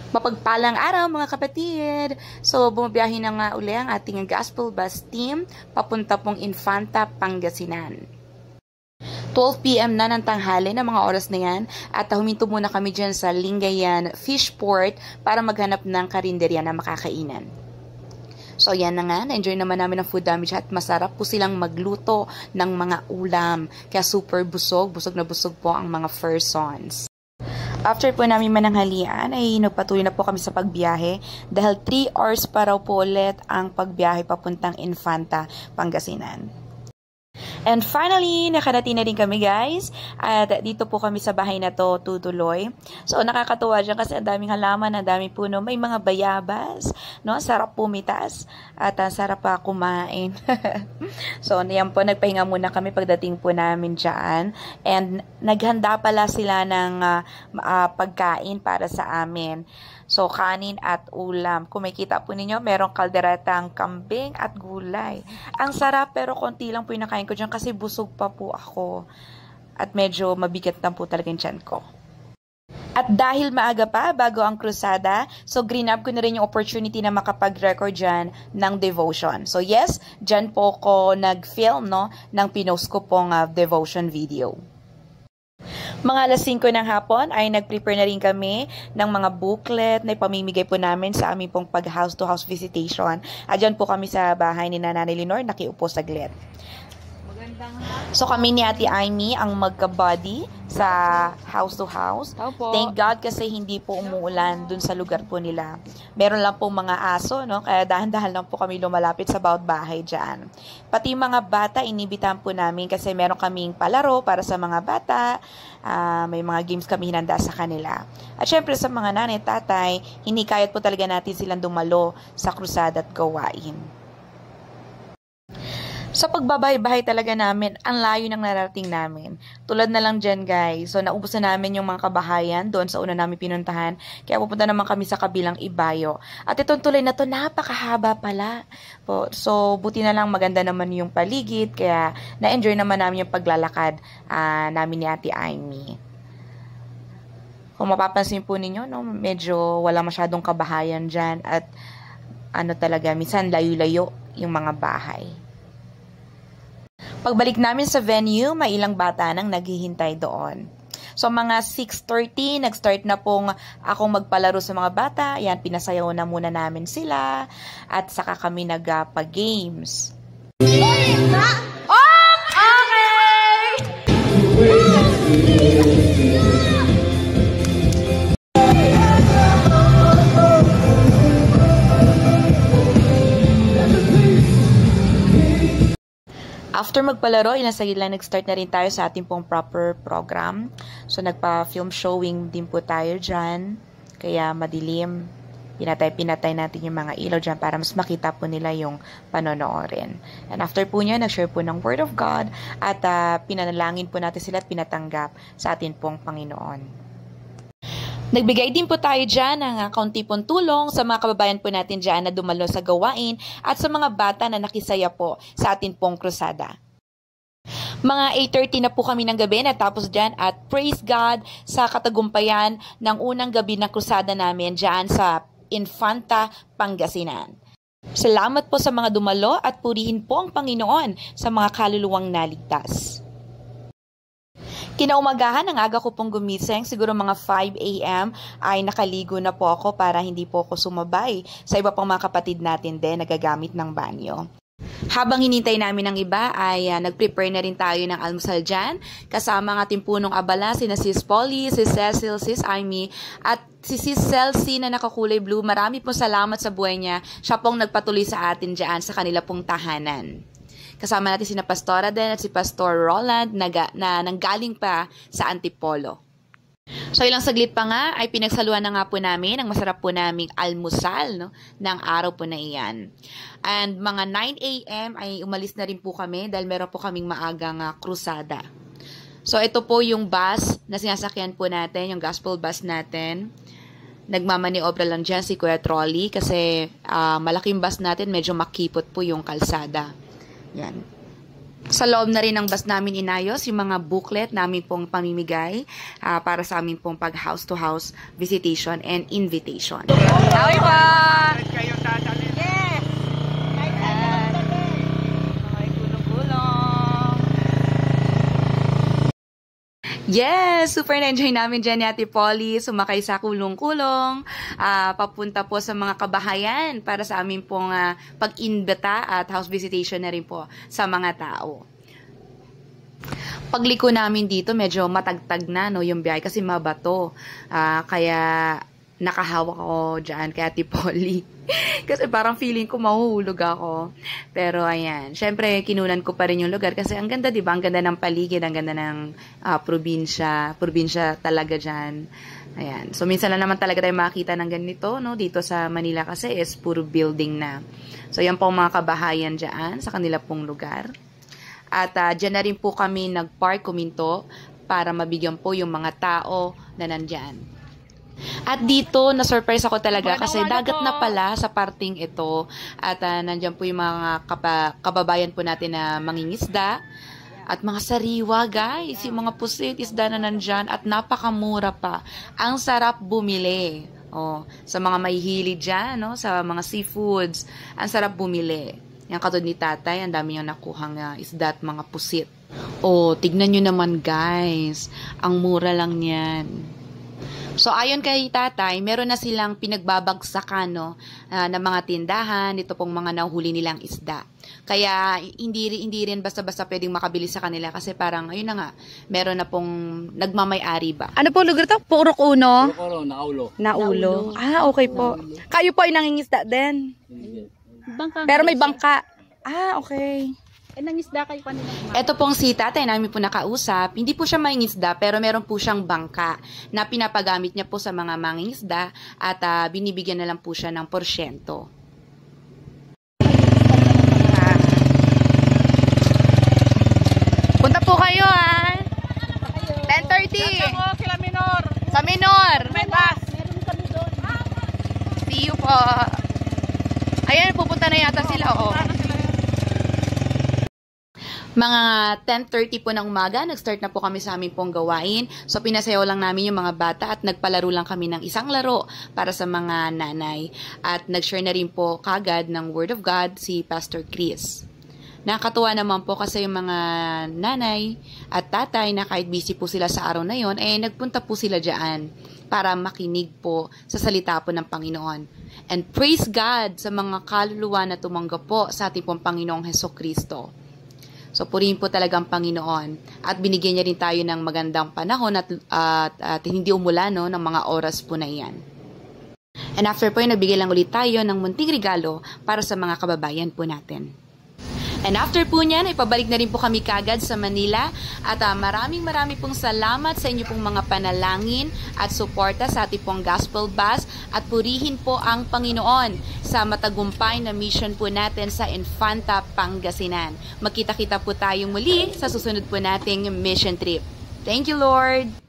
Mapagpalang araw mga kapatid! So, bumabiyahe na nga uli ang ating gospel bus team papunta pong Infanta, Pangasinan. 12 PM na ng tanghali ng mga oras na yan at huminto muna kami dyan sa Lingayen Fishport para maghanap ng karinderya na makakainan. So, yan na nga. Na-enjoy naman namin ang food damage at masarap po silang magluto ng mga ulam. Kaya super busog. Busog na busog po ang mga persons. After po namin mananghalian ay nagpatuloy na po kami sa pagbiyahe dahil 3 hours pa raw po ulit ang pagbiyahe papuntang Infanta, Pangasinan. And finally, nakarating na rin kami guys at dito po kami sa bahay na to tutuloy. So nakakatuwa dyan kasi ang daming halaman, ang daming puno, may mga bayabas, no? Sarap pumitas at sarap pa kumain. So yan po, nagpahinga muna kami pagdating po namin dyan and naghanda pala sila ng pagkain para sa amin. So, kanin at ulam. Kung makikita po ninyo, merong kalderetang kambing at gulay. Ang sarap pero konti lang po yung nakain ko dyan kasi busog pa po ako. At medyo mabigat lang po talaga yung tiyan ko. At dahil maaga pa, bago ang krusada, so green up ko na rin yung opportunity na makapag-record dyan ng devotion. So yes, dyan po ko nag-film no, ng pinost ko pong devotion video. Mga alas 5 ng hapon ay nag-prepare na rin kami ng mga booklet na ipamimigay po namin sa aming pong pag-house-to-house visitation. At dyan po kami sa bahay ni Nanay Lenore, nakiupo saglit. So kami ni Ate Amy ang magka-body sa house-to-house. Thank God kasi hindi po umuulan dun sa lugar po nila. Meron lang po mga aso, no? Kaya dahan-dahan lang po kami lumalapit sa bawat bahay dyan. Pati mga bata, inibitahan po namin kasi meron kaming palaro para sa mga bata. May mga games kami hinanda sa kanila. At syempre sa mga nanay, tatay, hinikayat po talaga natin silang dumalo sa krusada at gawain. Sa pagbabahay-bahay talaga namin, ang layo ng narating namin. Tulad na lang dyan guys. So naubos na namin yung mga kabahayan doon sa una namin pinuntahan. Kaya pupunta naman kami sa kabilang Ibayo. At itong tulay na to napakahaba pala. So buti na lang maganda naman yung paligid. Kaya na-enjoy naman namin yung paglalakad namin ni Ate Amy. Kung mapapansin po ninyo, no, medyo wala masyadong kabahayan dyan. At ano talaga, minsan layo-layo yung mga bahay. Pagbalik namin sa venue, may ilang bata nang naghihintay doon. So mga 6:30, nag-start na pong akong magpalaro sa mga bata. Yan, pinasayaw na muna namin sila. At saka kami nagpa-games. Okay! After magpalaro, ilang saglit lang nag-start na rin tayo sa ating pong proper program. So, nagpa-film showing din po tayo dyan. Kaya madilim. Pinatay natin yung mga ilaw dyan para mas makita po nila yung panonoorin. And after po nyo, nag-share po ng Word of God at pinanalangin po natin sila at pinatanggap sa ating pong Panginoon. Nagbigay din po tayo dyan ng kaunti pong tulong sa mga kababayan po natin dyan na dumalo sa gawain at sa mga bata na nakisaya po sa atin pong krusada. Mga 8:30 na po kami ng gabi natapos dyan at praise God sa katagumpayan ng unang gabi na krusada namin dyan sa Infanta, Pangasinan. Salamat po sa mga dumalo at purihin po ang Panginoon sa mga kaluluwang naligtas. Kinaumagahan, ang aga ko pong gumising, siguro mga 5 AM ay nakaligo na po ako para hindi po ako sumabay sa iba pang mga kapatid natin din nagagamit ng banyo. Habang hinintay namin ang iba ay nag-prepare na rin tayo ng almusal dyan. Kasama ang ating punong abala, sina Sis Polly, Sis Cecil, Sis Amy at si Sis Celsi na nakakulay blue. Marami pong salamat sa buhay niya. Siya pong nagpatuloy sa atin dyan sa kanila pong tahanan. Kasama natin sina Pastora din at si Pastor Roland na nanggaling pa sa Antipolo. So ilang saglit pa nga ay pinagsaluhan na nga po namin ang masarap po naming almusal no, ng araw po na iyan. And mga 9 AM ay umalis na rin po kami dahil meron po kaming maagang krusada. So ito po yung bus na sinasakyan po natin, yung gospel bus natin. Nagmamaniobra lang dyan si Kuya Trolley kasi malaking bus natin, medyo makipot po yung kalsada. Yan. Sa loob na rin ng bus namin inayos yung mga booklet namin pong pamimigay para sa amin pong pag house-to-house visitation and invitation. Hi pa! Yes! Yes! Super na-enjoy namin dyan ni Ate Polly. Sumakay sa kulong-kulong. Papunta po sa mga kabahayan para sa amin pong pag-imbita at house visitation na rin po sa mga tao. Pagliko namin dito, medyo matagtag na no, yung biyahe kasi mabato. Kaya nakahawak ako dyan kay Ate Polly. Kasi parang feeling ko mahuhulog ako. Pero ayan, syempre kinunan ko pa rin yung lugar kasi ang ganda, 'di ba? Ang ganda ng paligid, ang ganda ng probinsya talaga diyan. Ayan. So minsan lang naman talaga tayo makita ng ganito, no? Dito sa Manila kasi is puro building na. So yan po ang mga kabahayan diyan sa kanila pong lugar. At diyan na rin po kami nagpark kuminto para mabigyan po yung mga tao na nandyan. At dito, na-surprise ako talaga kasi dagat na pala sa parting ito. At nandyan po yung mga kababayan po natin na mangingisda. At mga sariwa, guys. Yung mga pusit, isda na nandyan. At napakamura pa. Ang sarap bumili. Oh, sa mga mahihilig dyan, no? Sa mga seafoods. Ang sarap bumili. Yung katulad ni tatay, ang dami yung nakuhang isda at mga pusit. Oh, tignan nyo naman, guys. Ang mura lang yan. So, ayon kay tatay, meron na silang pinagbabagsakan no, ng mga tindahan, ito pong mga nahuli nilang isda. Kaya, hindi rin basta-basta pwedeng makabili sa kanila kasi parang, ayun na nga, meron na pong nagmamay-ari ba. Ano po lugar to? Purok Uno? Purok Uno, Naulo. Naulo. Okay po. Kayo po ay nangingisda din? Bangka. Pero may bangka. Okay. Nangisda kayo kanina. Ito pong si tatay namin po nakausap, hindi po siya mangingisda pero meron po siyang bangka na pinapagamit niya po sa mga mangingisda at binibigyan na lang po siya ng porsyento. Punta po kayo 10:30. Sila Minor. Sa Minor. May bus. Meron kami doon. See you po. Ayan, pupunta na yata sila. Mga 10:30 po ng umaga, nag-start na po kami sa aming pong gawain. So, pinasayaw lang namin yung mga bata at nagpalaro lang kami ng isang laro para sa mga nanay. At nag-share na rin po kagad ng Word of God si Pastor Chris. Nakakatuwa naman po kasi yung mga nanay at tatay na kahit busy po sila sa araw na yon, nagpunta po sila dyan para makinig po sa salita po ng Panginoon. And praise God sa mga kaluluwa na tumanggap po sa ating pong Panginoong Hesukristo. So, purihin po talagang Panginoon. At binigyan niya rin tayo ng magandang panahon at hindi umulan no, ng mga oras po na iyan. And after po, nagbigay lang ulit tayo ng munting regalo para sa mga kababayan po natin. And after po niyan, ipabalik na rin po kami kagad sa Manila. At maraming pong salamat sa inyo pong mga panalangin at suporta sa ating pong gospel bus. At purihin po ang Panginoon sa matagumpay na mission po natin sa Infanta, Pangasinan. Magkita-kita po tayong muli sa susunod po nating mission trip. Thank you, Lord!